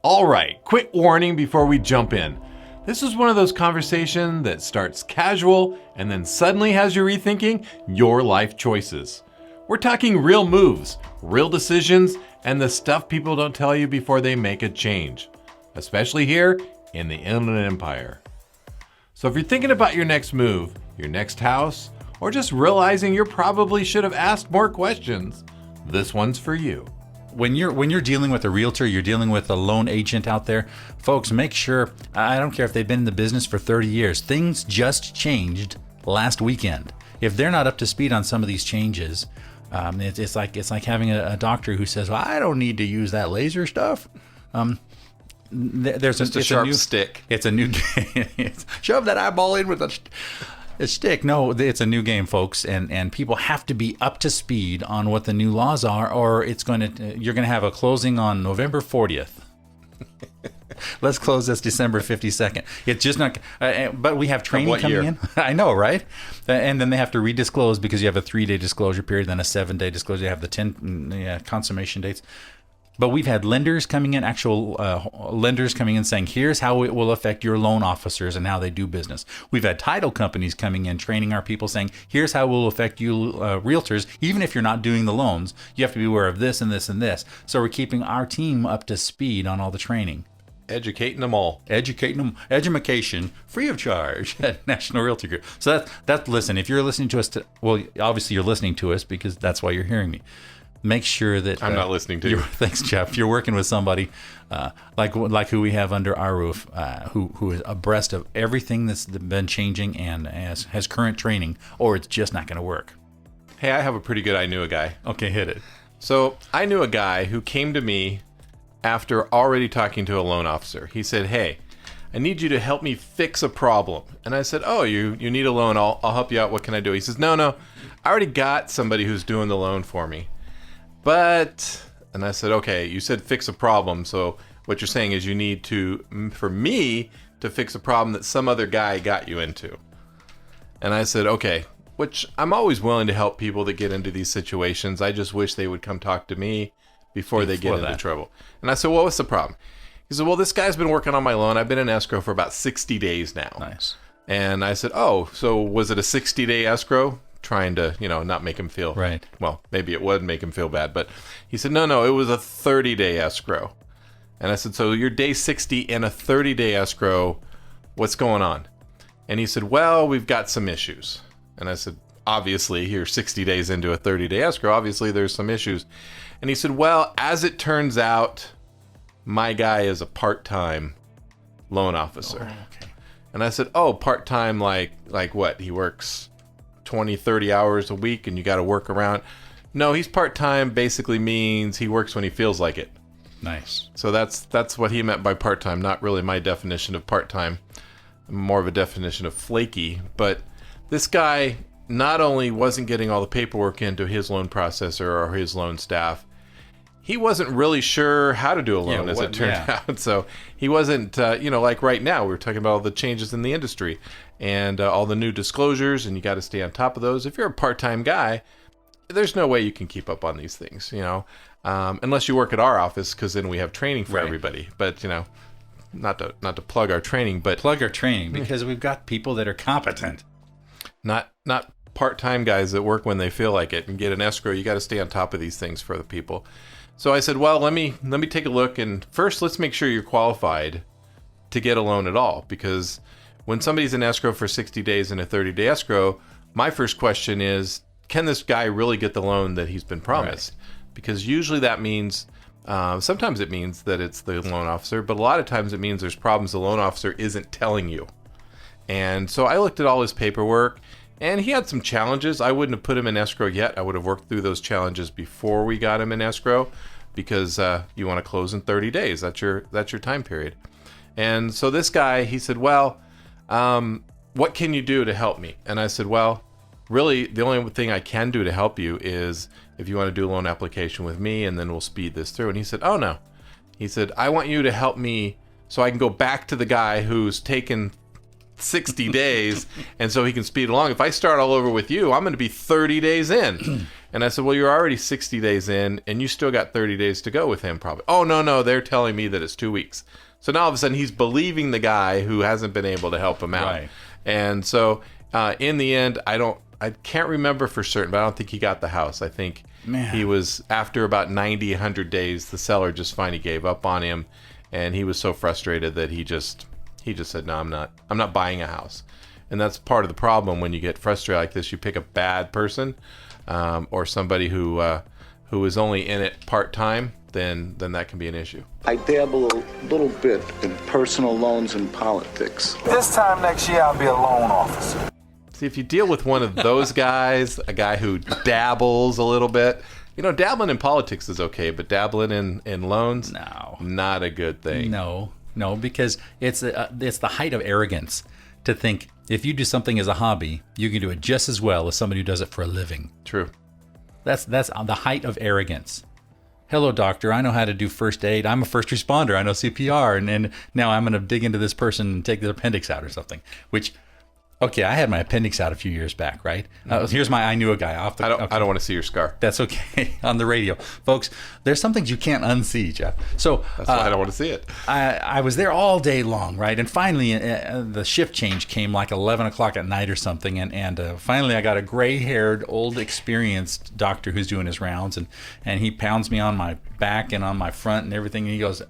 All right, quick warning before we jump in. This is one of those conversations that starts casual and then suddenly has you rethinking your life choices. We're talking real moves, real decisions, and the stuff people don't tell you before they make a change, especially here in the Inland Empire. So if you're thinking about your next move, your next house, or just realizing you probably should have asked more questions, this one's for you. When you're dealing with a realtor, you're dealing with a loan agent out there, folks, make sure, I don't care if they've been in the business for 30 years, things just changed last weekend. If they're not up to speed on some of these changes, it's like having a doctor who says, well, I don't need to use that laser stuff. There's just a sharp stick. It's a new game. Shove that eyeball in with a stick. No, it's a new game, folks, and people have to be up to speed on what the new laws are, or you're gonna have a closing on November 40th. Let's close this December 52nd. It's just not. But we have training coming in. I know, right? And then they have to redisclose because you have a 3-day disclosure period, then a 7-day disclosure. You have the 10 consummation dates. But we've had lenders coming in, actual lenders coming in saying, here's how it will affect your loan officers and how they do business. We've had title companies coming in, training our people saying, here's how it will affect you realtors. Even if you're not doing the loans, you have to be aware of this and this and this. So we're keeping our team up to speed on all the training. Educating them all. Educating them. Edumacation, free of charge at National Realty Group. So that's listen, if you're listening to us, well, obviously you're listening to us because that's why you're hearing me. Make sure that I'm not listening to you. Thanks, Jeff. You're working with somebody like who we have under our roof, who is abreast of everything that's been changing and has current training, or it's just not going to work. Hey, I have a pretty good I knew a guy. Okay, hit it. So I knew a guy who came to me after already talking to a loan officer. He said, "Hey, I need you to help me fix a problem." And I said, "Oh, you need a loan? I'll help you out. What can I do?" He says, "No, I already got somebody who's doing the loan for me." But, and I said, okay, you said fix a problem. So what you're saying is you need for me to fix a problem that some other guy got you into. And I said, okay, which I'm always willing to help people that get into these situations. I just wish they would come talk to me before they get into trouble. And I said, well, what's the problem? He said, well, this guy's been working on my loan. I've been in escrow for about 60 days now. Nice. And I said, oh, so was it a 60-day escrow? Trying to, not make him feel right. Well, maybe it would make him feel bad, but he said, no, it was a 30-day escrow. And I said, so you're day 60 in a 30-day escrow. What's going on? And he said, well, we've got some issues. And I said, obviously, you're 60 days into a 30-day escrow. Obviously, there's some issues. And he said, well, as it turns out, my guy is a part-time loan officer. Oh, okay. And I said, oh, part-time like what? He works 20, 30 hours a week and you got to work around. No, he's part-time basically means he works when he feels like it. Nice. So that's what he meant by part-time, not really my definition of part-time. More of a definition of flaky. But this guy not only wasn't getting all the paperwork into his loan processor or his loan staff, he wasn't really sure how to do a loan, as it turned out. So he wasn't, like right now, we're talking about all the changes in the industry and all the new disclosures, and you got to stay on top of those. If you're a part-time guy, there's no way you can keep up on these things, unless you work at our office, because then we have training for everybody. But, not to plug our training, but plug our training because we've got people that are competent. Not part-time guys that work when they feel like it and get an escrow. You got to stay on top of these things for the people. So I said, well, let me take a look, and first let's make sure you're qualified to get a loan at all, because when somebody's in escrow for 60 days in a 30-day escrow, my first question is, can this guy really get the loan that he's been promised? Right. Because usually that means, sometimes it means that it's the loan officer, but a lot of times it means there's problems the loan officer isn't telling you. And so I looked at all his paperwork, and he had some challenges. I wouldn't have put him in escrow yet. I would have worked through those challenges before we got him in escrow, because you want to close in 30 days. That's your time period. And so this guy, he said, well, what can you do to help me? And I said, well, really, the only thing I can do to help you is if you want to do a loan application with me, and then we'll speed this through. And he said, oh, no. He said, I want you to help me so I can go back to the guy who's taken 60 days, and so he can speed along. If I start all over with you, I'm going to be 30 days in. And I said, well, you're already 60 days in, and you still got 30 days to go with him probably. Oh, no, they're telling me that it's 2 weeks. So now all of a sudden he's believing the guy who hasn't been able to help him out. Right. And so in the end, I can't remember for certain, but I don't think he got the house. I think he was, after about 90, 100 days, the seller just finally gave up on him. And he was so frustrated that he just said, no, I'm not buying a house. And that's part of the problem when you get frustrated like this. You pick a bad person or somebody who is only in it part-time, then that can be an issue. I dabble a little bit in personal loans and politics. This time next year, I'll be a loan officer. See, if you deal with one of those guys, a guy who dabbles a little bit, dabbling in politics is okay, but dabbling in loans, no, not a good thing. No, because it's the height of arrogance to think if you do something as a hobby, you can do it just as well as somebody who does it for a living. True. That's the height of arrogance. Hello, doctor. I know how to do first aid. I'm a first responder. I know CPR, and now I'm going to dig into this person and take their appendix out or something. Which, okay, I had my appendix out a few years back, right? Here's my I knew a guy. I don't want to see your scar. That's okay. On the radio, folks. There's some things you can't unsee, Jeff. So that's why I don't want to see it. I was there all day long, right? And finally, the shift change came like 11 o'clock at night or something, and finally I got a gray-haired, old, experienced doctor who's doing his rounds, and he pounds me on my back and on my front and everything, and he goes,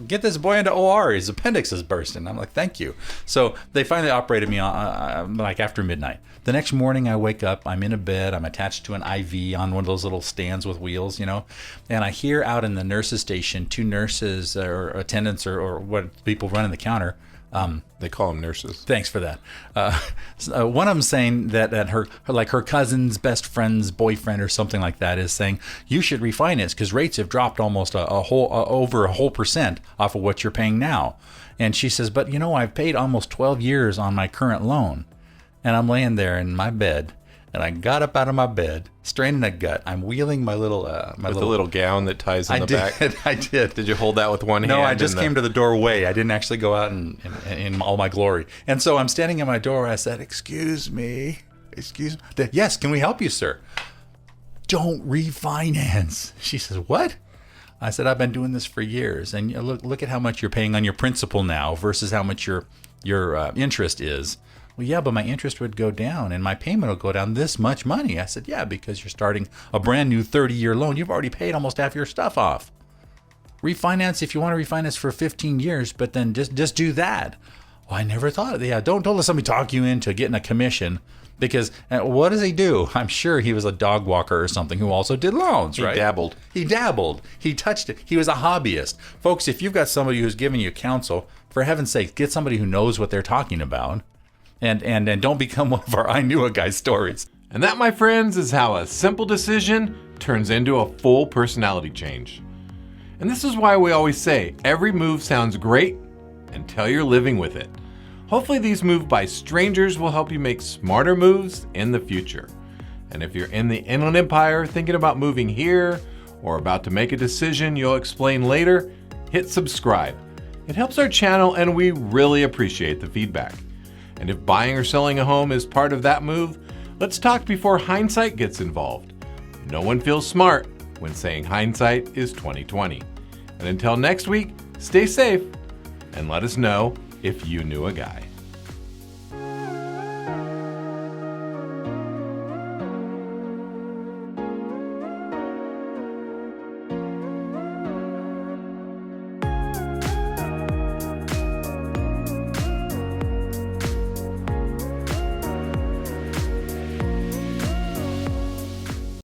get this boy into OR. His appendix is bursting. I'm like, thank you. So they finally operated me on like after midnight. The next morning I wake up, I'm in a bed, I'm attached to an IV on one of those little stands with wheels, and I hear out in the nurses station, two nurses or attendants or what people running the counter. They call them nurses. Thanks for that. One of them saying that her cousin's best friend's boyfriend or something like that is saying you should refinance because rates have dropped almost over a whole % off of what you're paying now. And she says, but I've paid almost 12 years on my current loan. And I'm laying there in my bed. And I got up out of my bed, straining a gut. I'm wheeling my little... the little gown that ties in the back? I did. Did you hold that with one hand? No, I just came to the doorway. I didn't actually go out in all my glory. And so I'm standing in my door. I said, excuse me. Yes, can we help you, sir? Don't refinance. She says, what? I said, I've been doing this for years. And look at how much you're paying on your principal now versus how much your interest is. Well, yeah, but my interest would go down and my payment will go down this much money. I said, yeah, because you're starting a brand new 30-year loan. You've already paid almost half your stuff off. Refinance if you want to refinance for 15 years, but then just do that. Well, I never thought of that. Yeah, don't let somebody talk you into getting a commission because what does he do? I'm sure he was a dog walker or something who also did loans, right? He dabbled. He touched it. He was a hobbyist. Folks, if you've got somebody who's giving you counsel, for heaven's sake, get somebody who knows what they're talking about. And don't become one of our I knew a guy stories. And that, my friends, is how a simple decision turns into a full personality change. And this is why we always say, every move sounds great until you're living with it. Hopefully these moves by strangers will help you make smarter moves in the future. And if you're in the Inland Empire thinking about moving here or about to make a decision you'll explain later, hit subscribe. It helps our channel and we really appreciate the feedback. And if buying or selling a home is part of that move, let's talk before hindsight gets involved. No one feels smart when saying hindsight is 20/20. And until next week, stay safe and let us know if you knew a guy.